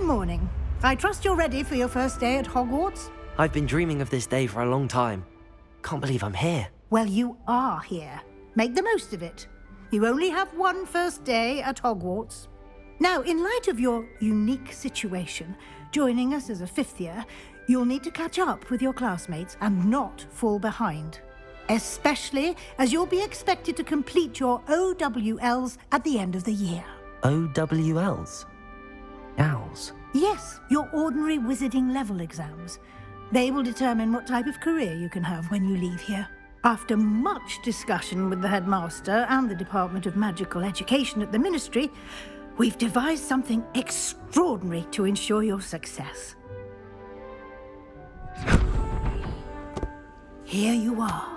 morning. I trust you're ready for your first day at Hogwarts? I've been dreaming of this day for a long time. Can't believe I'm here. Well, you are here. Make the most of it. You only have one first day at Hogwarts. Now, in light of your unique situation, joining us as a fifth year, you'll need to catch up with your classmates and not fall behind. Especially as you'll be expected to complete your OWLs at the end of the year. OWLs? Owls? Yes, your ordinary wizarding level exams. They will determine what type of career you can have when you leave here. After much discussion with the headmaster and the Department of Magical Education at the Ministry, we've devised something extraordinary to ensure your success. Here you are.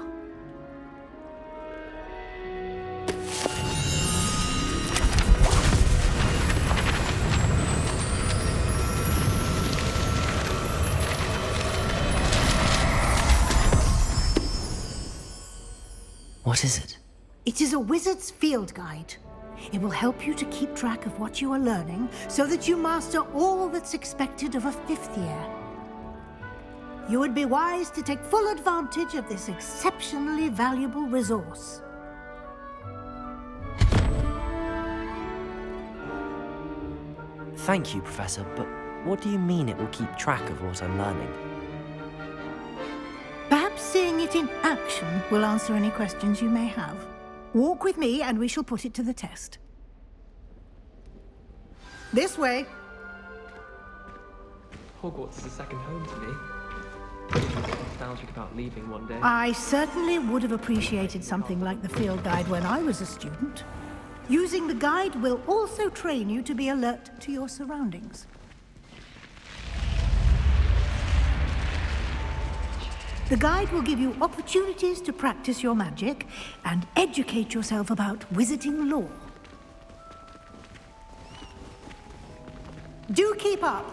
What is it? It is a wizard's field guide. It will help you to keep track of what you are learning so that you master all that's expected of a fifth year. You would be wise to take full advantage of this exceptionally valuable resource. Thank you, Professor, but what do you mean it will keep track of what I'm learning? Perhaps seeing it in action will answer any questions you may have. Walk with me and we shall put it to the test. This way. Hogwarts is a second home to me. I'm nostalgic about leaving one day. I certainly would have appreciated something like the field guide when I was a student. Using the guide will also train you to be alert to your surroundings. The guide will give you opportunities to practice your magic and educate yourself about wizarding lore. Do keep up.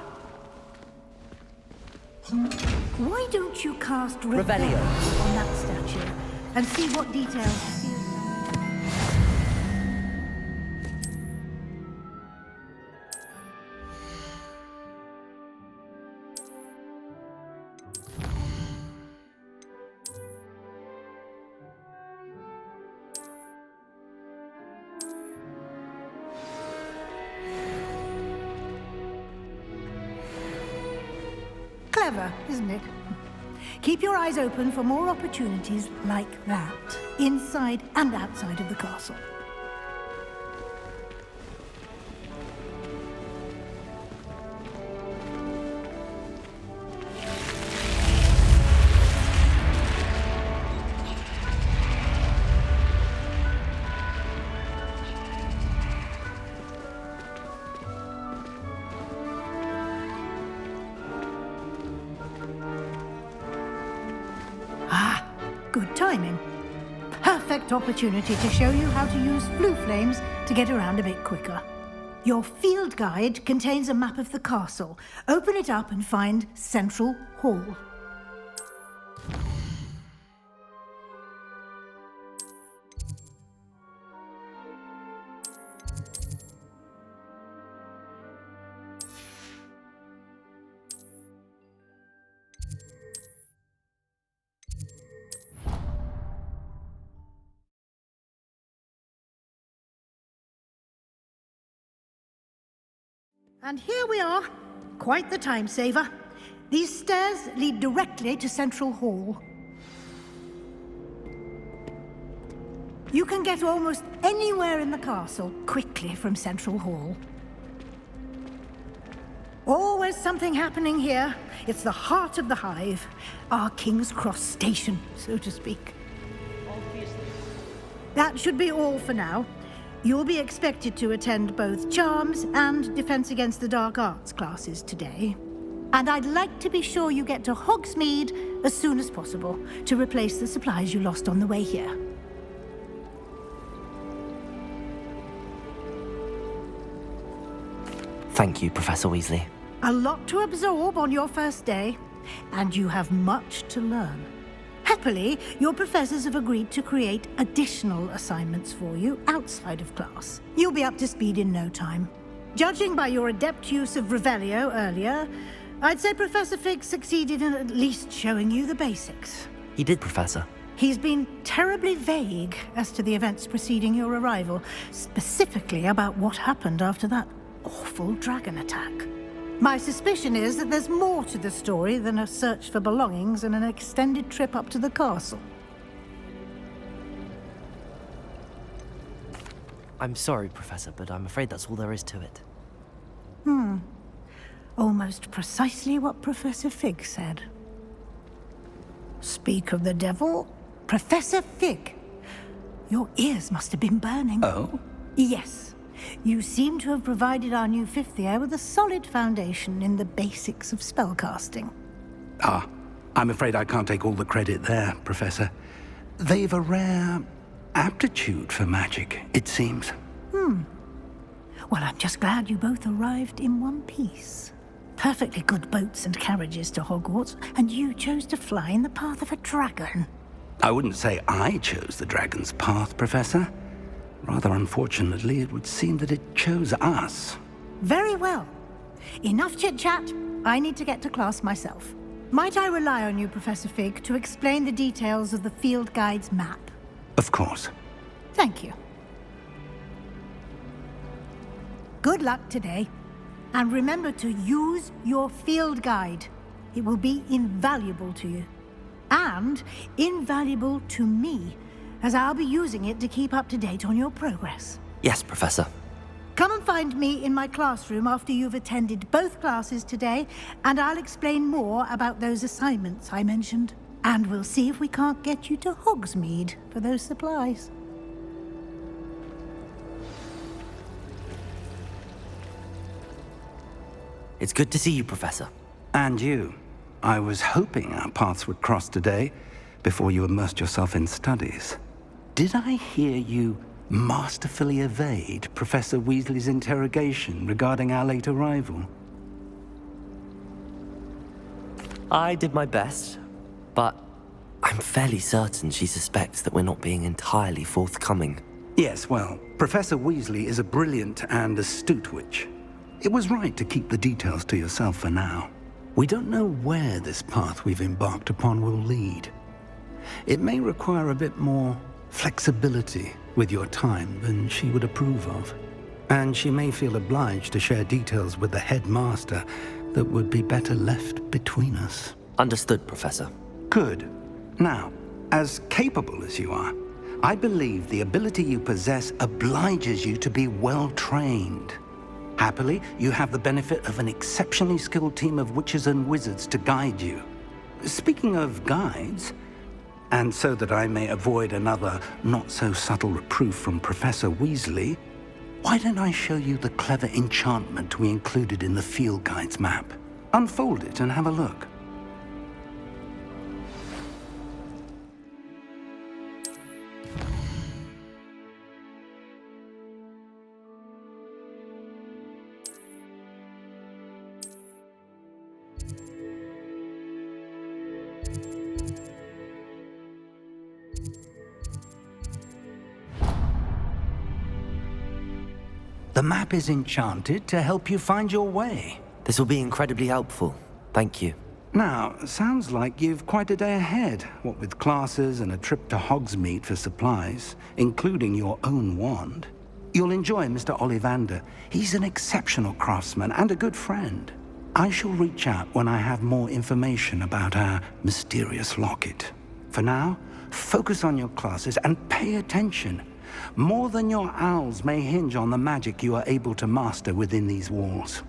Why don't you cast Revelio on that statue and see what details you see? Clever, isn't it? Keep your eyes open for more opportunities like that, inside and outside of the castle. Good timing. Perfect opportunity to show you how to use blue flames to get around a bit quicker. Your field guide contains a map of the castle. Open it up and find Central Hall. And here we are. Quite the time saver. These stairs lead directly to Central Hall. You can get almost anywhere in the castle quickly from Central Hall. Always something happening here. It's the heart of the Hive, our King's Cross station, so to speak. That should be all for now. You'll be expected to attend both Charms and Defense Against the Dark Arts classes today. And I'd like to be sure you get to Hogsmeade as soon as possible to replace the supplies you lost on the way here. Thank you, Professor Weasley. A lot to absorb on your first day, and you have much to learn. Happily, your professors have agreed to create additional assignments for you outside of class. You'll be up to speed in no time. Judging by your adept use of Revelio earlier, I'd say Professor Fig succeeded in at least showing you the basics. He did, Professor. He's been terribly vague as to the events preceding your arrival, specifically about what happened after that awful dragon attack. My suspicion is that there's more to the story than a search for belongings and an extended trip up to the castle. I'm sorry, Professor, but I'm afraid that's all there is to it. Almost precisely what Professor Fig said. Speak of the devil, Professor Fig. Your ears must have been burning. Oh? Yes. You seem to have provided our new fifth year with a solid foundation in the basics of spellcasting. Ah, I'm afraid I can't take all the credit there, Professor. They've a rare aptitude for magic, it seems. Well, I'm just glad you both arrived in one piece. Perfectly good boats and carriages to Hogwarts, and you chose to fly in the path of a dragon. I wouldn't say I chose the dragon's path, Professor. Rather unfortunately, it would seem that it chose us. Very well. Enough chit-chat. I need to get to class myself. Might I rely on you, Professor Fig, to explain the details of the field guide's map? Of course. Thank you. Good luck today. And remember to use your field guide. It will be invaluable to you. And invaluable to me, as I'll be using it to keep up to date on your progress. Yes, Professor. Come and find me in my classroom after you've attended both classes today, and I'll explain more about those assignments I mentioned. And we'll see if we can't get you to Hogsmeade for those supplies. It's good to see you, Professor. And you. I was hoping our paths would cross today, before you immersed yourself in studies. Did I hear you masterfully evade Professor Weasley's interrogation regarding our late arrival? I did my best, but I'm fairly certain she suspects that we're not being entirely forthcoming. Yes, well, Professor Weasley is a brilliant and astute witch. It was right to keep the details to yourself for now. We don't know where this path we've embarked upon will lead. It may require a bit more flexibility with your time than she would approve of. And she may feel obliged to share details with the headmaster that would be better left between us. Understood, Professor. Good. Now, as capable as you are, I believe the ability you possess obliges you to be well trained. Happily, you have the benefit of an exceptionally skilled team of witches and wizards to guide you. Speaking of guides, and so that I may avoid another not-so-subtle reproof from Professor Weasley, why don't I show you the clever enchantment we included in the field guide's map? Unfold it and have a look. The map is enchanted to help you find your way. This will be incredibly helpful. Thank you. Now, sounds like you've quite a day ahead, what with classes and a trip to Hogsmeade for supplies, including your own wand. You'll enjoy Mr. Ollivander. He's an exceptional craftsman and a good friend. I shall reach out when I have more information about our mysterious locket. For now, focus on your classes and pay attention. More than your owls may hinge on the magic you are able to master within these walls.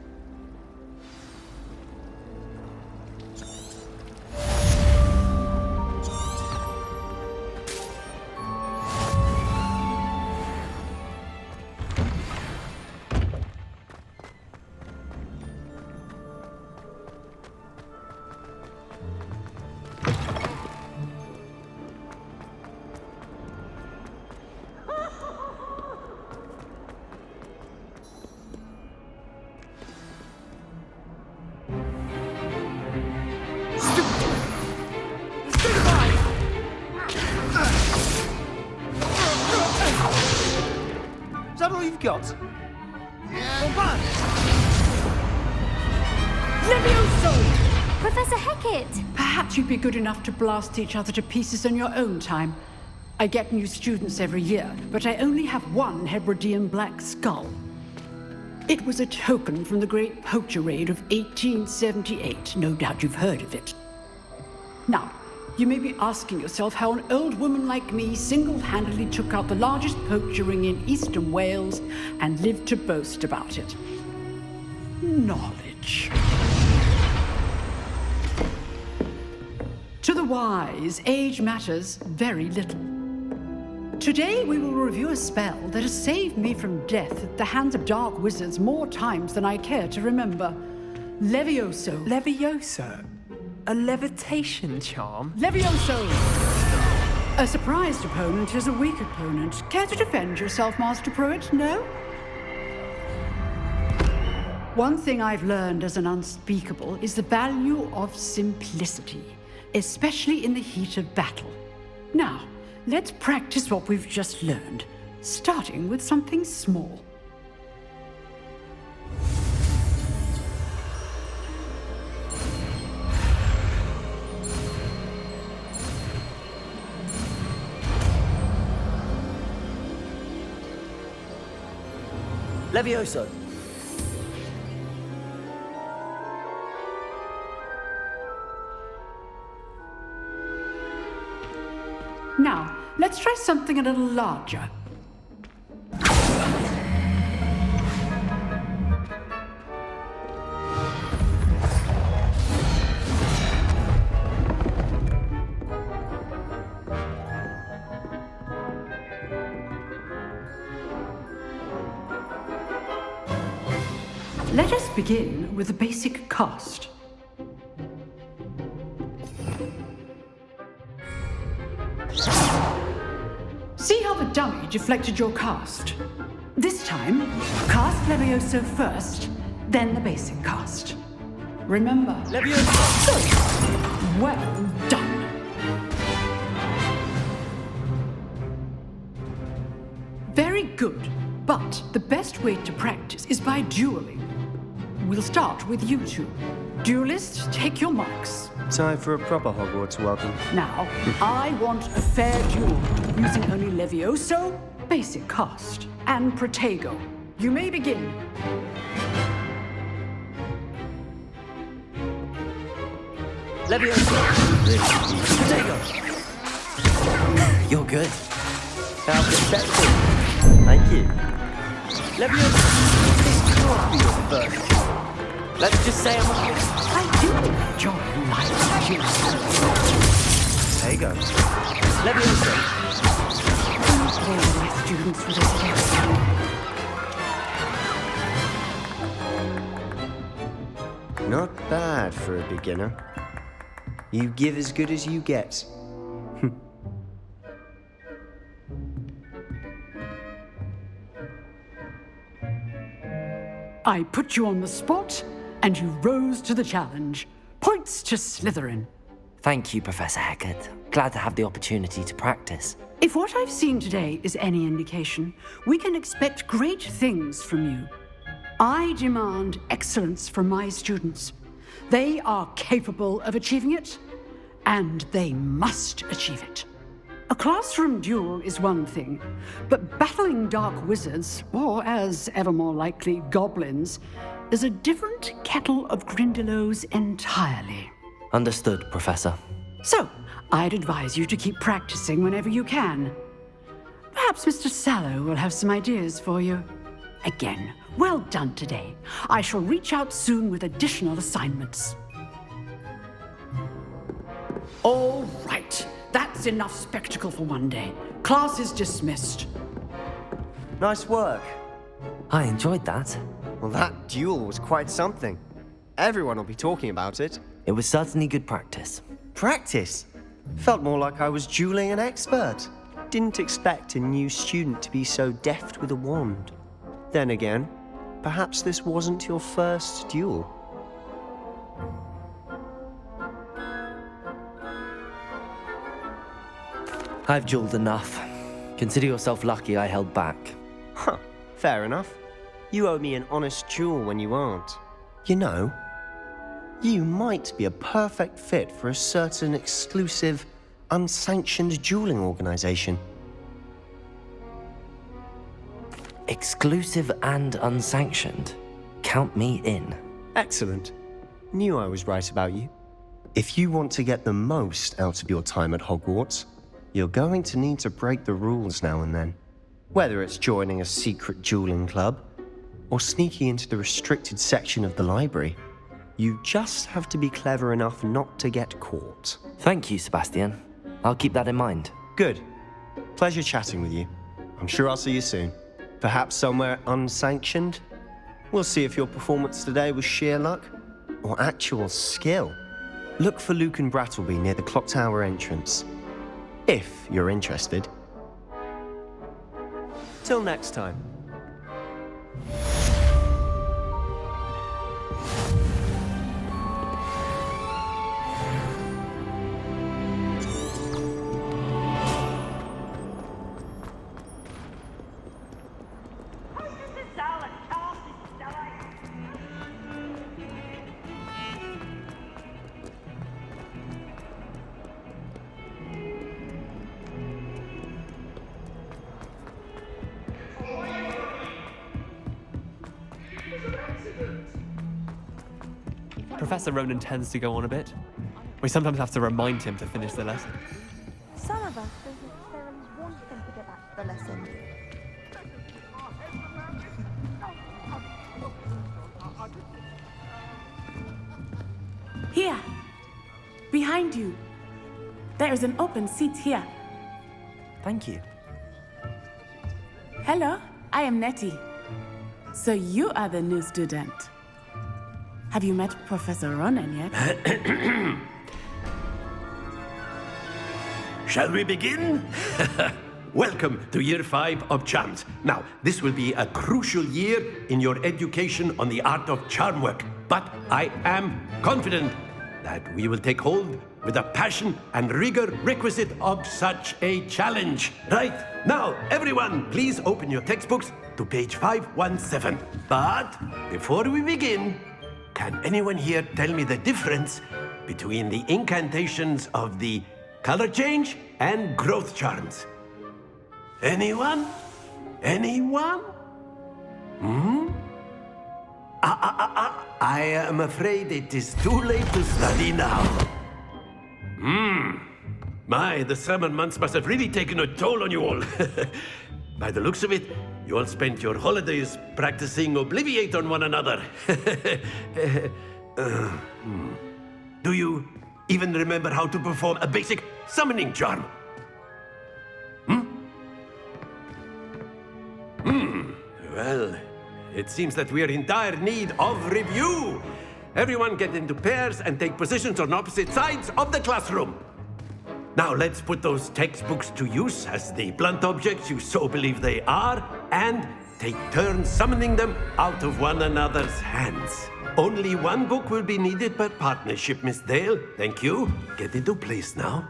Is that all you've got? Yeah, run! Levioso! Professor Hecat! Perhaps you'd be good enough to blast each other to pieces in your own time. I get new students every year, but I only have one Hebridean black skull. It was a token from the Great Poacher Raid of 1878. No doubt you've heard of it. Now, you may be asking yourself how an old woman like me single-handedly took out the largest poacher ring in eastern Wales and lived to boast about it. Knowledge. To the wise, age matters very little. Today we will review a spell that has saved me from death at the hands of dark wizards more times than I care to remember. Levioso. Levioso? A levitation charm? Levioso! A surprised opponent is a weak opponent. Care to defend yourself, Master Pruitt? No? One thing I've learned as an unspeakable is the value of simplicity, especially in the heat of battle. Now, let's practice what we've just learned, starting with something small. Levioso! Now, let's try something a little larger. Let us begin with the basic cast. See how the dummy deflected your cast? This time, cast Levioso first, then the basic cast. Remember, Levioso! Good. Well done. Very good, but the best way to practice is by dueling. We'll start with you two. Duelists, take your marks. Time for a proper Hogwarts welcome. Now, I want a fair duel, using only Levioso, basic cast, and Protego. You may begin. Levioso! Protego! You're good. How perceptive. Thank you. Levioso! This can't be your first. Let's just say I'm a... I do enjoy life duels. There you go. Levioso! Don't play with my students for this game. Not bad for a beginner. You give as good as you get. I put you on the spot, and you rose to the challenge. Points to Slytherin. Thank you, Professor Hecat. Glad to have the opportunity to practice. If what I've seen today is any indication, we can expect great things from you. I demand excellence from my students. They are capable of achieving it, and they must achieve it. A classroom duel is one thing, but battling dark wizards, or as ever more likely, goblins, is a different kettle of Grindylows entirely. Understood, Professor. So, I'd advise you to keep practicing whenever you can. Perhaps Mr. Sallow will have some ideas for you. Again, well done today. I shall reach out soon with additional assignments. All right. That's enough spectacle for one day. Class is dismissed. Nice work. I enjoyed that. Well, that duel was quite something. Everyone will be talking about it. It was certainly good practice. Practice? Felt more like I was dueling an expert. Didn't expect a new student to be so deft with a wand. Then again, perhaps this wasn't your first duel. I've dueled enough. Consider yourself lucky I held back. Huh, fair enough. You owe me an honest jewel when you aren't. You know, you might be a perfect fit for a certain exclusive, unsanctioned dueling organization. Exclusive and unsanctioned. Count me in. Excellent. Knew I was right about you. If you want to get the most out of your time at Hogwarts, you're going to need to break the rules now and then. Whether it's joining a secret dueling club, or sneaking into the restricted section of the library, you just have to be clever enough not to get caught. Thank you, Sebastian. I'll keep that in mind. Good. Pleasure chatting with you. I'm sure I'll see you soon. Perhaps somewhere unsanctioned? We'll see if your performance today was sheer luck or actual skill. Look for Luke and Brattleby near the clock tower entrance, if you're interested. Till next time. Professor Ronan tends to go on a bit. We sometimes have to remind him to finish the lesson. Some of us don't necessarily want him to get back to the lesson. Here, behind you. There is an open seat here. Thank you. Hello, I am Nettie. So you are the new student. Have you met Professor Ronan yet? Shall we begin? Welcome to Year 5 of Charms. Now, this will be a crucial year in your education on the art of charm work. But I am confident that we will take hold with the passion and rigor requisite of such a challenge. Right, now, everyone, please open your textbooks to page 517. But before we begin, can anyone here tell me the difference between the incantations of the color change and growth charms? Anyone? Anyone? I am afraid it is too late to study now. My, the summer months must have really taken a toll on you all. By the looks of it, you all spent your holidays practicing Obliviate on one another. Do you even remember how to perform a basic summoning charm? Well, it seems that we are in dire need of review. Everyone get into pairs and take positions on opposite sides of the classroom. Now let's put those textbooks to use as the blunt objects you so believe they are, and take turns summoning them out of one another's hands. Only one book will be needed per partnership, Miss Dale. Thank you. Get into place now.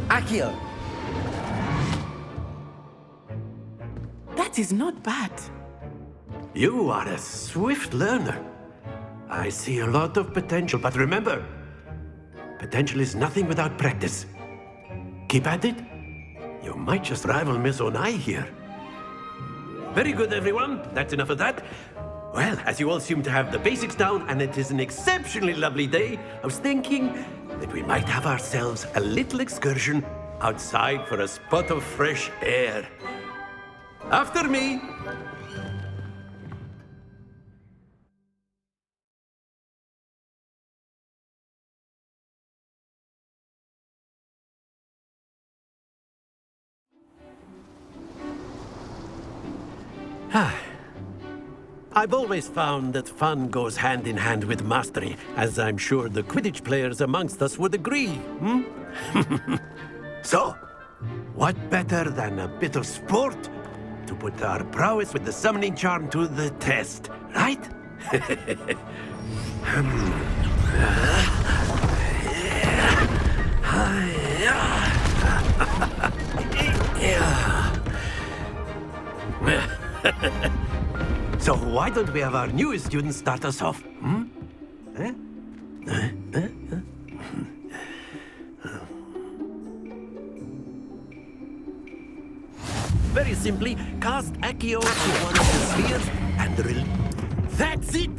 Accio! That is not bad. You are a swift learner. I see a lot of potential, but remember, potential is nothing without practice. Keep at it. You might just rival Miss Onai here. Very good, everyone. That's enough of that. Well, as you all seem to have the basics down, and it is an exceptionally lovely day, I was thinking that we might have ourselves a little excursion outside for a spot of fresh air. After me. I've always found that fun goes hand in hand with mastery, as I'm sure the Quidditch players amongst us would agree, So, what better than a bit of sport to put our prowess with the summoning charm to the test, right? So why don't we have our newest student start us off? Eh? Very simply, cast Accio on one of the spheres and That's it!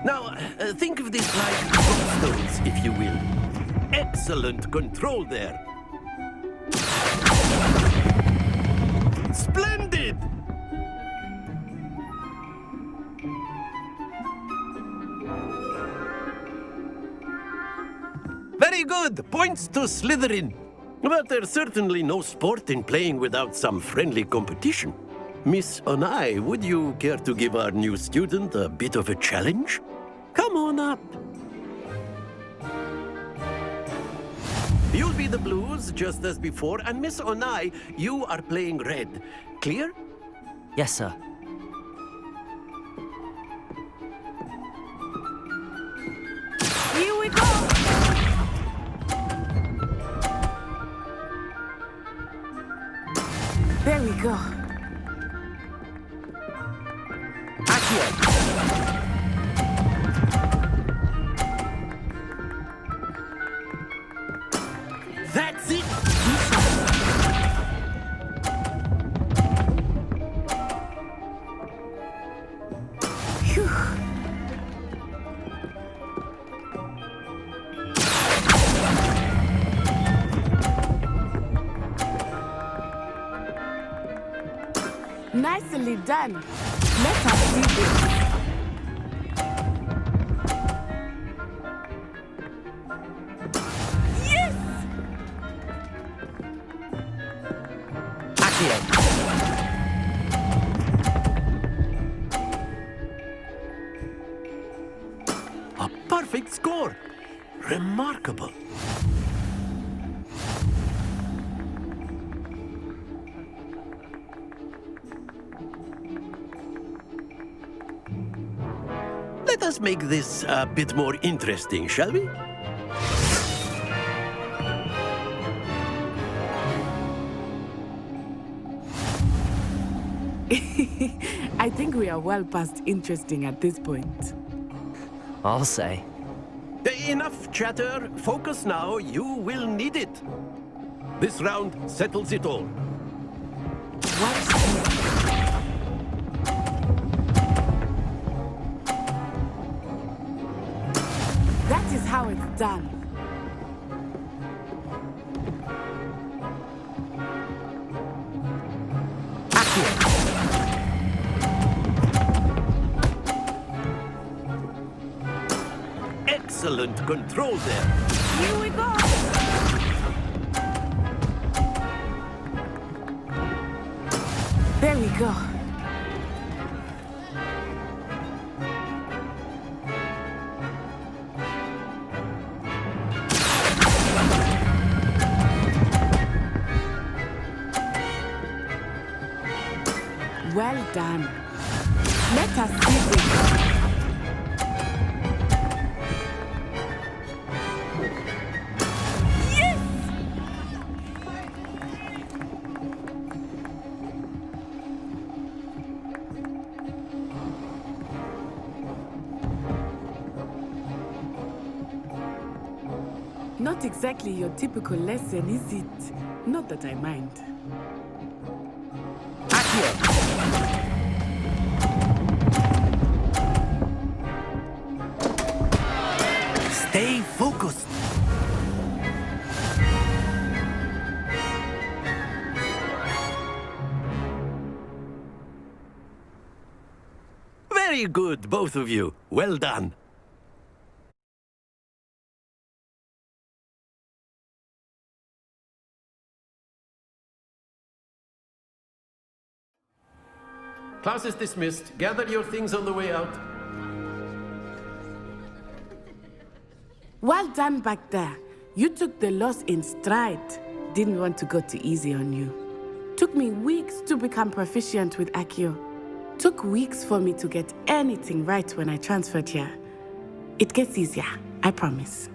Now, think of this like stones, if you will. Excellent control there. Splendid! Very good! Points to Slytherin. But there's certainly no sport in playing without some friendly competition. Miss Onai, would you care to give our new student a bit of a challenge? Come on up. You'll be the blues, just as before, and Miss Onai, you are playing red. Clear? Yes, sir. Here we go! There we go. That's it! Phew. Nicely done. Let us see this. A perfect score! Remarkable. Let us make this a bit more interesting, shall we? I think we are well past interesting at this point. I'll say. Enough chatter. Focus now. You will need it. This round settles it all. What's this? That is how it's done. Excellent control there. Here we go. There we go. Well done. Let us see this. Not exactly your typical lesson, is it? Not that I mind. Stay focused. Very good, both of you. Well done. Class is dismissed. Gather your things on the way out. Well done back there. You took the loss in stride. Didn't want to go too easy on you. Took me weeks to become proficient with Accio. Took weeks for me to get anything right when I transferred here. It gets easier, I promise.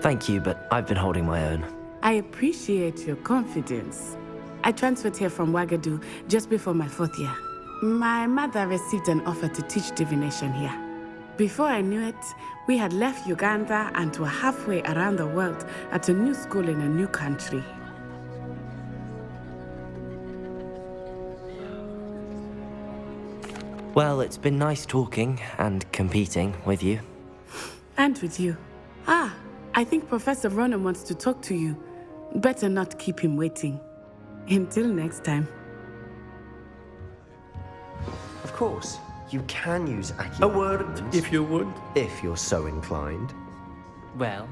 Thank you, but I've been holding my own. I appreciate your confidence. I transferred here from Wagadu just before my 4th year. My mother received an offer to teach divination here. Before I knew it, we had left Uganda and were halfway around the world at a new school in a new country. Well, it's been nice talking and competing with you. And with you. I think Professor Ronan wants to talk to you. Better not keep him waiting. Until next time. Of course, you can use Accio. A word, if you would. If you're so inclined. Well,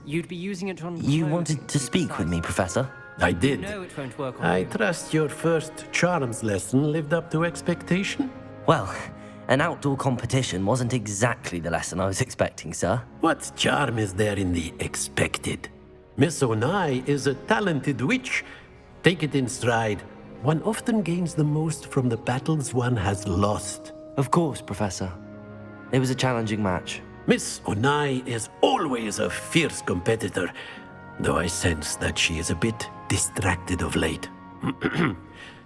you'd be using it on... You clothing wanted to be speak with precise. me, Professor? I did. No, it won't work on I you. trust your first charms lesson lived up to expectation? Well, an outdoor competition wasn't exactly the lesson I was expecting, sir. What charm is there in the expected? Miss Onai is a talented witch. Take it in stride. One often gains the most from the battles one has lost. Of course, Professor. It was a challenging match. Miss Onai is always a fierce competitor, though I sense that she is a bit distracted of late.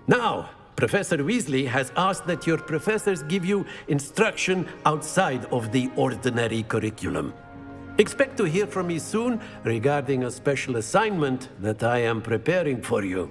Now, Professor Weasley has asked that your professors give you instruction outside of the ordinary curriculum. Expect to hear from me soon regarding a special assignment that I am preparing for you.